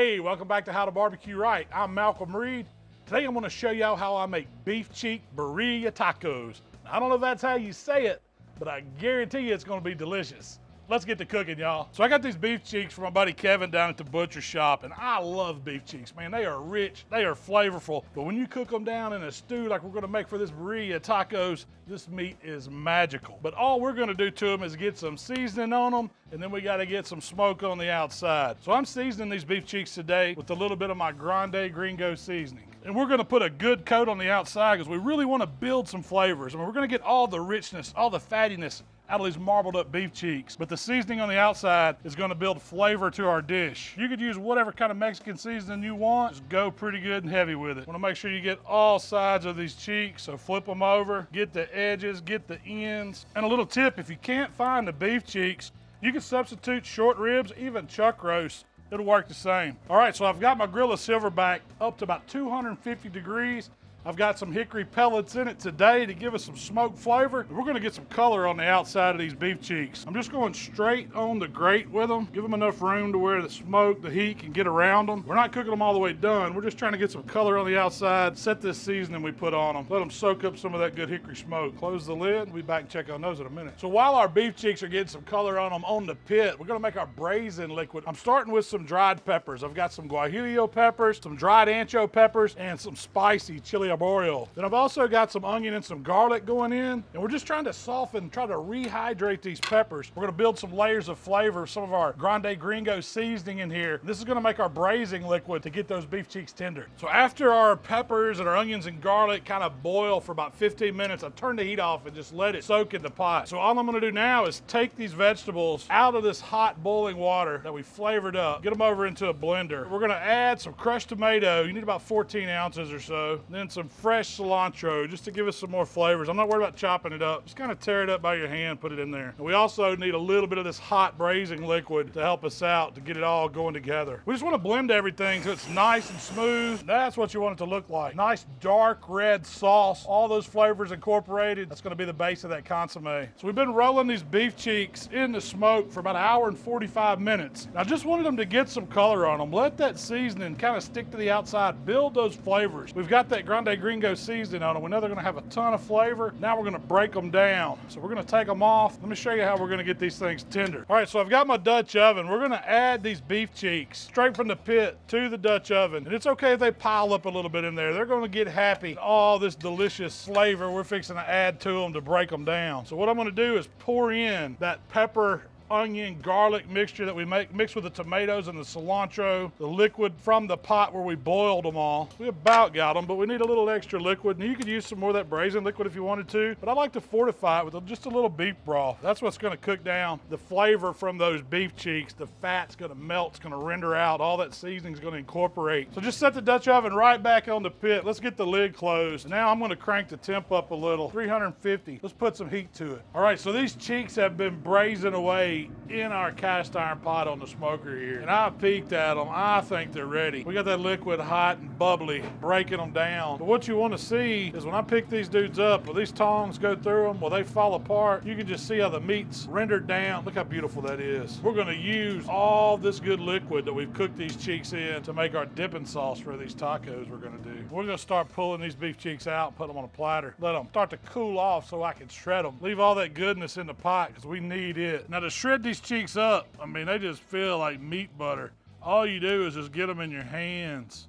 Hey, welcome back to How to Barbecue Right. I'm Malcolm Reed. Today I'm going to show y'all how I make Beef Cheek Birria Tacos. Now, I don't know if that's how you say it, but I guarantee you it's going to be delicious. Let's get to cooking, y'all. So I got these beef cheeks from my buddy Kevin down at the butcher shop, and I love beef cheeks, man. They are rich, they are flavorful, but when you cook them down in a stew like we're gonna make for this birria tacos, this meat is magical. But all we're gonna do to them is get some seasoning on them, and then we gotta get some smoke on the outside. So I'm seasoning these beef cheeks today with a little bit of my Grande Gringo seasoning. And we're gonna put a good coat on the outside because we really wanna build some flavors. I mean, we're gonna get all the richness, all the fattiness out of these marbled up beef cheeks, but the seasoning on the outside is gonna build flavor to our dish. You could use whatever kind of Mexican seasoning you want, just go pretty good and heavy with it. Wanna make sure you get all sides of these cheeks, so flip them over, get the edges, get the ends. And a little tip, if you can't find the beef cheeks, you can substitute short ribs, even chuck roast. It'll work the same. All right, so I've got my Grilla Silverback up to about 250 degrees. I've got some hickory pellets in it today to give us some smoke flavor. We're gonna get some color on the outside of these beef cheeks. I'm just going straight on the grate with them. Give them enough room to where the smoke, the heat can get around them. We're not cooking them all the way done. We're just trying to get some color on the outside, set this seasoning we put on them, let them soak up some of that good hickory smoke. Close the lid, we'll be back and check on those in a minute. So while our beef cheeks are getting some color on them on the pit, we're gonna make our braising liquid. I'm starting with some dried peppers. I've got some guajillo peppers, some dried ancho peppers, and some spicy chili arborio. Then I've also got some onion and some garlic going in, and we're just trying to soften, try to rehydrate these peppers. We're gonna build some layers of flavor, some of our Grande Gringo seasoning in here. This is gonna make our braising liquid to get those beef cheeks tender. So after our peppers and our onions and garlic kind of boil for about 15 minutes, I turn the heat off and just let it soak in the pot. So all I'm gonna do now is take these vegetables out of this hot boiling water that we flavored up, get them over into a blender. We're gonna add some crushed tomato. You need about 14 ounces or so. Then some fresh cilantro just to give us some more flavors. I'm not worried about chopping it up. Just kind of tear it up by your hand, put it in there. And we also need a little bit of this hot braising liquid to help us out to get it all going together. We just want to blend everything so it's nice and smooth. That's what you want it to look like. Nice dark red sauce, all those flavors incorporated. That's going to be the base of that consomme. So we've been rolling these beef cheeks in the smoke for about 1 hour and 45 minutes. And I just wanted them to get some color on them. Let that seasoning kind of stick to the outside, build those flavors. We've got that Grande Gringo seasoning on them. We know they're gonna have a ton of flavor. Now we're gonna break them down. So we're gonna take them off. Let me show you how we're gonna get these things tender. All right, so I've got my Dutch oven. We're gonna add these beef cheeks straight from the pit to the Dutch oven. And it's okay if they pile up a little bit in there. They're gonna get happy. All this delicious flavor we're fixing to add to them to break them down. So what I'm gonna do is pour in that pepper, onion, garlic mixture that we mixed with the tomatoes and the cilantro, the liquid from the pot where we boiled them all. We about got them, but we need a little extra liquid. And you could use some more of that braising liquid if you wanted to, but I like to fortify it with just a little beef broth. That's what's gonna cook down the flavor from those beef cheeks. The fat's gonna melt, it's gonna render out, all that seasoning's gonna incorporate. So just set the Dutch oven right back on the pit. Let's get the lid closed. Now I'm gonna crank the temp up a little, 350. Let's put some heat to it. All right, so these cheeks have been braising away in our cast iron pot on the smoker here. And I peeked at them. I think they're ready. We got that liquid hot and bubbly, breaking them down. But what you want to see is when I pick these dudes up, will these tongs go through them? Will they fall apart? You can just see how the meat's rendered down. Look how beautiful that is. We're going to use all this good liquid that we've cooked these cheeks in to make our dipping sauce for these tacos we're going to do. We're going to start pulling these beef cheeks out and put them on a platter. Let them start to cool off so I can shred them. Leave all that goodness in the pot because we need it. Now to shred these cheeks up, I mean, they just feel like meat butter. All you do is just get them in your hands,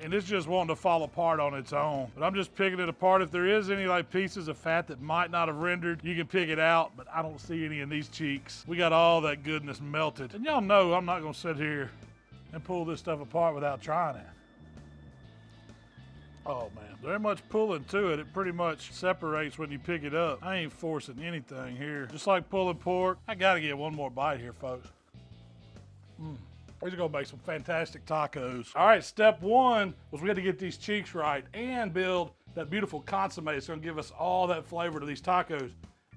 and it's just wanting to fall apart on its own. But I'm just picking it apart. If there is any like pieces of fat that might not have rendered, you can pick it out, but I don't see any in these cheeks. We got all that goodness melted. And y'all know I'm not gonna sit here and pull this stuff apart without trying it. Oh man, there ain't much pulling to it. It pretty much separates when you pick it up. I ain't forcing anything here. Just like pulling pork. I gotta get one more bite here, folks. We're gonna make some fantastic tacos. All right, step one was we had to get these cheeks right and build that beautiful consomme. It's gonna give us all that flavor to these tacos.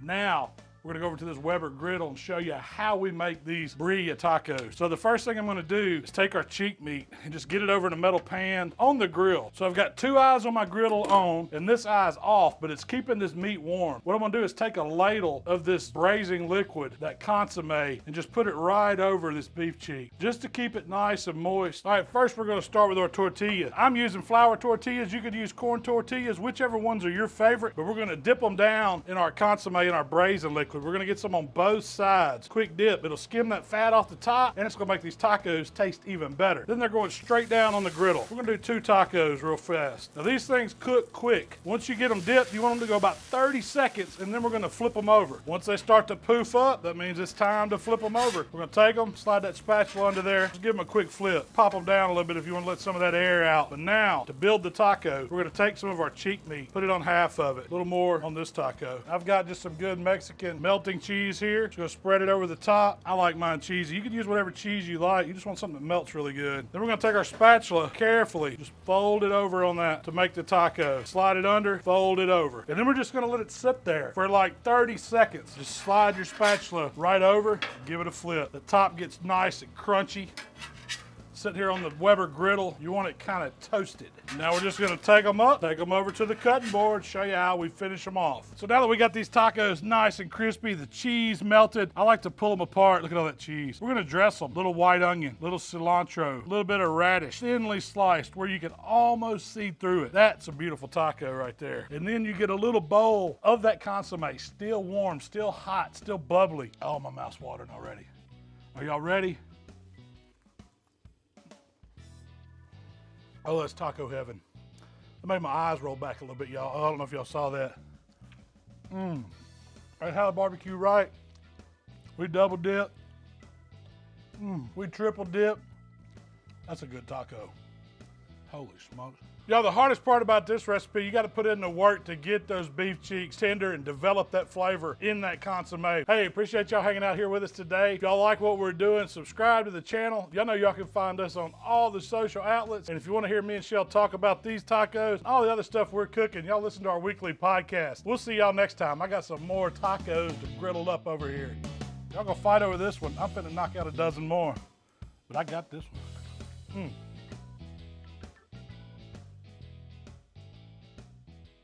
Now, we're gonna go over to this Weber griddle and show you how we make these birria tacos. So the first thing I'm gonna do is take our cheek meat and just get it over in a metal pan on the grill. So I've got 2 eyes on my griddle on, and this eye's off, but it's keeping this meat warm. What I'm gonna do is take a ladle of this braising liquid, that Consomé, and just put it right over this beef cheek, just to keep it nice and moist. All right, first we're gonna start with our tortillas. I'm using flour tortillas. You could use corn tortillas, whichever ones are your favorite, but we're gonna dip them down in our Consomé and our braising liquid. We're gonna get some on both sides. Quick dip, it'll skim that fat off the top, and it's gonna make these tacos taste even better. Then they're going straight down on the griddle. We're gonna do 2 tacos real fast. Now these things cook quick. Once you get them dipped, you want them to go about 30 seconds, and then we're gonna flip them over. Once they start to poof up, that means it's time to flip them over. We're gonna take them, slide that spatula under there, just give them a quick flip. Pop them down a little bit if you wanna let some of that air out. But now, to build the taco, we're gonna take some of our cheek meat, put it on half of it, a little more on this taco. I've got just some good Mexican melting cheese here. Just gonna spread it over the top. I like mine cheesy. You can use whatever cheese you like. You just want something that melts really good. Then we're gonna take our spatula, carefully, just fold it over on that to make the taco. Slide it under, fold it over. And then we're just gonna let it sit there for like 30 seconds. Just slide your spatula right over, give it a flip. The top gets nice and crunchy. Sit here on the Weber griddle, you want it kind of toasted. Now we're just gonna take them up, take them over to the cutting board, show you how we finish them off. So now that we got these tacos nice and crispy, the cheese melted, I like to pull them apart. Look at all that cheese. We're gonna dress them. Little white onion, little cilantro, a little bit of radish, thinly sliced where you can almost see through it. That's a beautiful taco right there. And then you get a little bowl of that Consomé, still warm, still hot, still bubbly. Oh, my mouth's watering already. Are y'all ready? Oh, that's taco heaven. That made my eyes roll back a little bit, y'all. I don't know if y'all saw that. At HowToBBQRight, we double dip. We triple dip. That's a good taco. Holy smokes. Y'all, the hardest part about this recipe, you got to put in the work to get those beef cheeks tender and develop that flavor in that Consomé. Hey, appreciate y'all hanging out here with us today. If y'all like what we're doing, subscribe to the channel. Y'all know y'all can find us on all the social outlets. And if you want to hear me and Shell talk about these tacos, all the other stuff we're cooking, y'all listen to our weekly podcast. We'll see y'all next time. I got some more tacos to griddle up over here. Y'all gonna fight over this one. I'm finna knock out a dozen more, but I got this one.